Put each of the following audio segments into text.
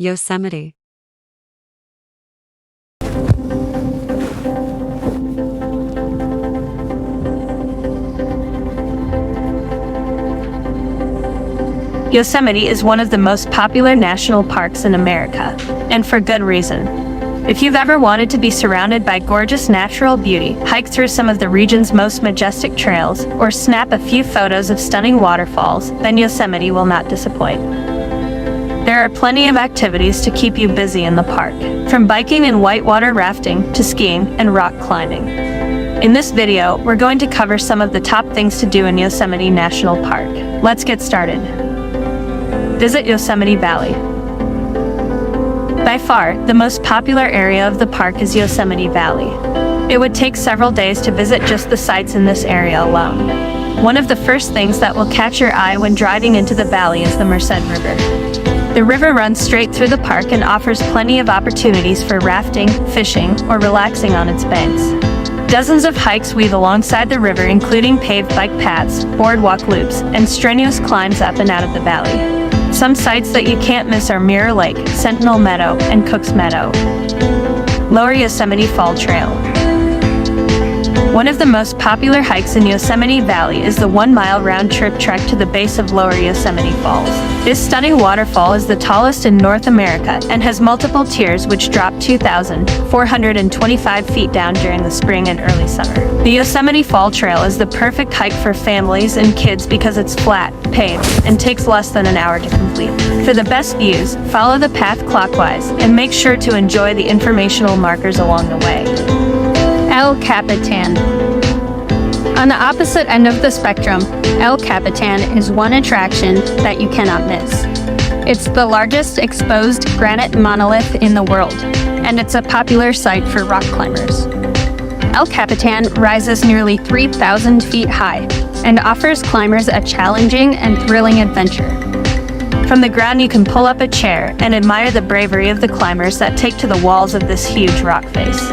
Yosemite. Yosemite is one of the most popular national parks in America, and for good reason. If you've ever wanted to be surrounded by gorgeous natural beauty, hike through some of the region's most majestic trails, or snap a few photos of stunning waterfalls, then Yosemite will not disappoint. There are plenty of activities to keep you busy in the park, from biking and whitewater rafting to skiing and rock climbing. In this video, we're going to cover some of the top things to do in Yosemite National Park. Let's get started. Visit Yosemite Valley. By far, the most popular area of the park is Yosemite Valley. It would take several days to visit just the sites in this area alone. One of the first things that will catch your eye when driving into the valley is the Merced River. The river runs straight through the park and offers plenty of opportunities for rafting, fishing, or relaxing on its banks. Dozens of hikes weave alongside the river, including paved bike paths, boardwalk loops, and strenuous climbs up and out of the valley. Some sites that you can't miss are Mirror Lake, Sentinel Meadow, and Cook's Meadow. Lower Yosemite Fall Trail. One of the most popular hikes in Yosemite Valley is the 1-mile round-trip trek to the base of Lower Yosemite Falls. This stunning waterfall is the tallest in North America and has multiple tiers which drop 2,425 feet down during the spring and early summer. The Yosemite Fall Trail is the perfect hike for families and kids because it's flat, paved, and takes less than an hour to complete. For the best views, follow the path clockwise and make sure to enjoy the informational markers along the way. El Capitan. On the opposite end of the spectrum, El Capitan is one attraction that you cannot miss. It's the largest exposed granite monolith in the world, and it's a popular site for rock climbers. El Capitan rises nearly 3,000 feet high and offers climbers a challenging and thrilling adventure. From the ground you can pull up a chair and admire the bravery of the climbers that take to the walls of this huge rock face.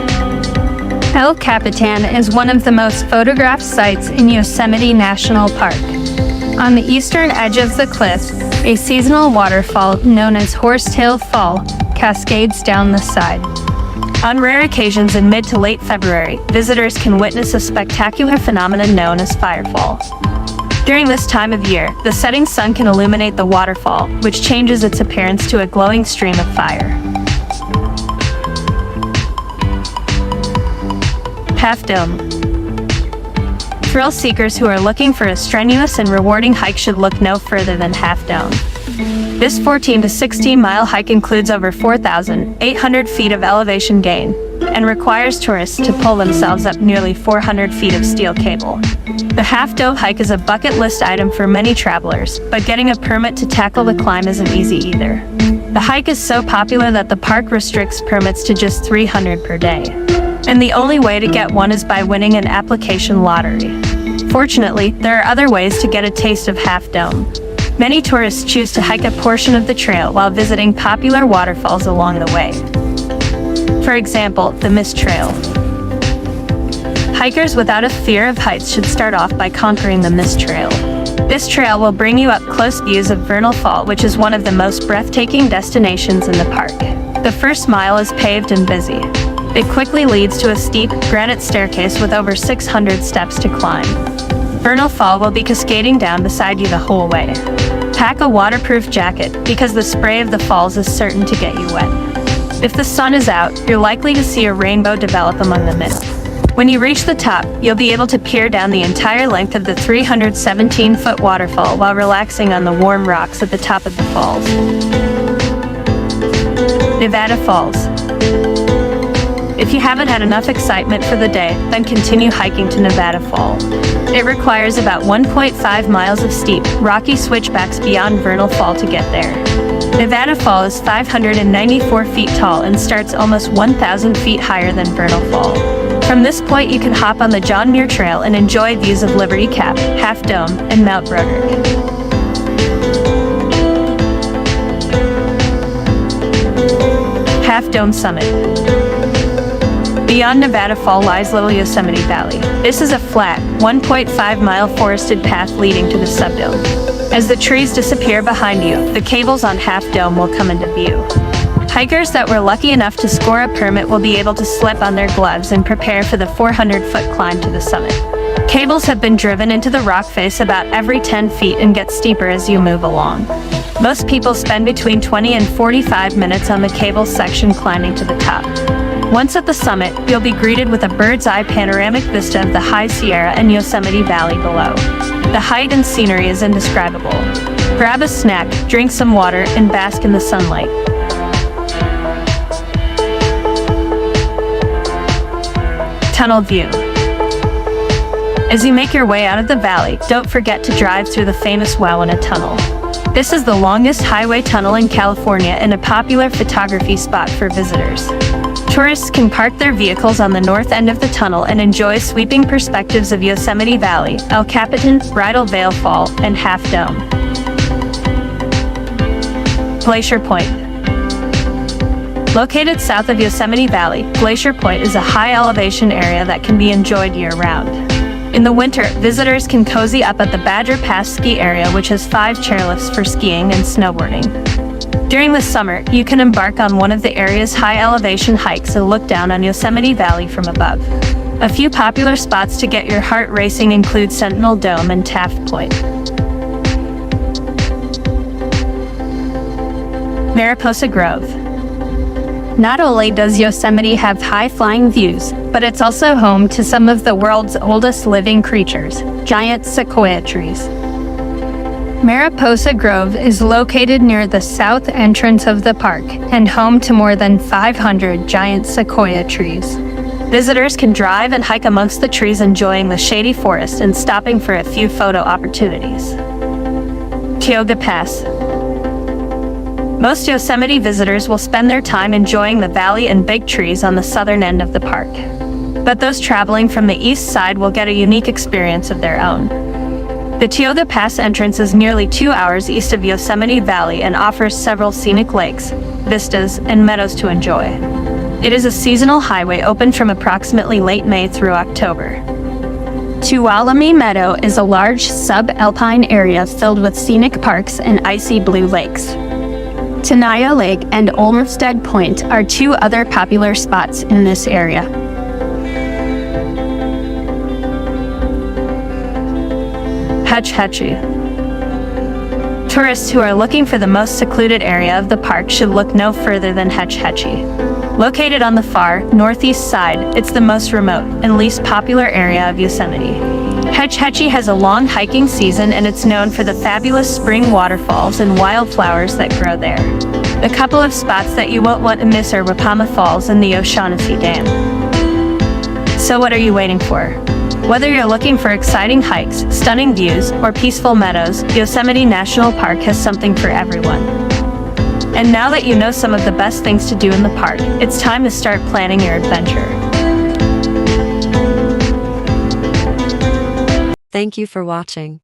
El Capitan is one of the most photographed sites in Yosemite National Park. On the eastern edge of the cliff, a seasonal waterfall known as Horsetail Fall cascades down the side. On rare occasions in mid to late February, visitors can witness a spectacular phenomenon known as firefall. During this time of year, the setting sun can illuminate the waterfall, which changes its appearance to a glowing stream of fire. Half Dome. Thrill seekers who are looking for a strenuous and rewarding hike should look no further than Half Dome. This 14 to 16-mile hike includes over 4,800 feet of elevation gain and requires tourists to pull themselves up nearly 400 feet of steel cable. The Half Dome hike is a bucket list item for many travelers, but getting a permit to tackle the climb isn't easy either. The hike is so popular that the park restricts permits to just 300 per day. And the only way to get one is by winning an application lottery. Fortunately, there are other ways to get a taste of Half Dome. Many tourists choose to hike a portion of the trail while visiting popular waterfalls along the way. For example, the Mist Trail. Hikers without a fear of heights should start off by conquering the Mist Trail. This trail will bring you up close views of Vernal Fall, which is one of the most breathtaking destinations in the park. The first mile is paved and busy. It quickly leads to a steep, granite staircase with over 600 steps to climb. Vernal Fall will be cascading down beside you the whole way. Pack a waterproof jacket, because the spray of the falls is certain to get you wet. If the sun is out, you're likely to see a rainbow develop among the mist. When you reach the top, you'll be able to peer down the entire length of the 317-foot waterfall while relaxing on the warm rocks at the top of the falls. Nevada Falls. If you haven't had enough excitement for the day, then continue hiking to Nevada Fall. It requires about 1.5 miles of steep, rocky switchbacks beyond Vernal Fall to get there. Nevada Fall is 594 feet tall and starts almost 1,000 feet higher than Vernal Fall. From this point you can hop on the John Muir Trail and enjoy views of Liberty Cap, Half Dome, and Mount Broderick. Half Dome Summit. Beyond Nevada Fall lies Little Yosemite Valley. This is a flat, 1.5-mile forested path leading to the subdome. As the trees disappear behind you, the cables on Half Dome will come into view. Hikers that were lucky enough to score a permit will be able to slip on their gloves and prepare for the 400-foot climb to the summit. Cables have been driven into the rock face about every 10 feet and get steeper as you move along. Most people spend between 20 and 45 minutes on the cable section climbing to the top. Once at the summit, you'll be greeted with a bird's-eye panoramic vista of the High Sierra and Yosemite Valley below. The height and scenery is indescribable. Grab a snack, drink some water, and bask in the sunlight. Tunnel view. As you make your way out of the valley, don't forget to drive through the famous Wawona Tunnel. This is the longest highway tunnel in California and a popular photography spot for visitors. Tourists can park their vehicles on the north end of the tunnel and enjoy sweeping perspectives of Yosemite Valley, El Capitan, Bridal Veil Fall, and Half Dome. Glacier Point. Located south of Yosemite Valley, Glacier Point is a high-elevation area that can be enjoyed year-round. In the winter, visitors can cozy up at the Badger Pass ski area, which has 5 chairlifts for skiing and snowboarding. During the summer, you can embark on one of the area's high-elevation hikes and look down on Yosemite Valley from above. A few popular spots to get your heart racing include Sentinel Dome and Taft Point. Mariposa Grove. Not only does Yosemite have high-flying views, but it's also home to some of the world's oldest living creatures, giant sequoia trees. Mariposa Grove is located near the south entrance of the park and home to more than 500 giant sequoia trees. Visitors can drive and hike amongst the trees, enjoying the shady forest and stopping for a few photo opportunities. Tioga Pass. Most Yosemite visitors will spend their time enjoying the valley and big trees on the southern end of the park. But those traveling from the east side will get a unique experience of their own. The Tioga Pass entrance is nearly 2 hours east of Yosemite Valley and offers several scenic lakes, vistas, and meadows to enjoy. It is a seasonal highway open from approximately late May through October. Tuolumne Meadow is a large subalpine area filled with scenic parks and icy blue lakes. Tenaya Lake and Olmsted Point are 2 other popular spots in this area. Hetch Hetchy. Tourists who are looking for the most secluded area of the park should look no further than Hetch Hetchy. Located on the far, northeast side, it's the most remote and least popular area of Yosemite. Hetch Hetchy has a long hiking season, and it's known for the fabulous spring waterfalls and wildflowers that grow there. A couple of spots that you won't want to miss are Wapama Falls and the O'Shaughnessy Dam. So what are you waiting for? Whether you're looking for exciting hikes, stunning views, or peaceful meadows, Yosemite National Park has something for everyone. And now that you know some of the best things to do in the park, it's time to start planning your adventure. Thank you for watching.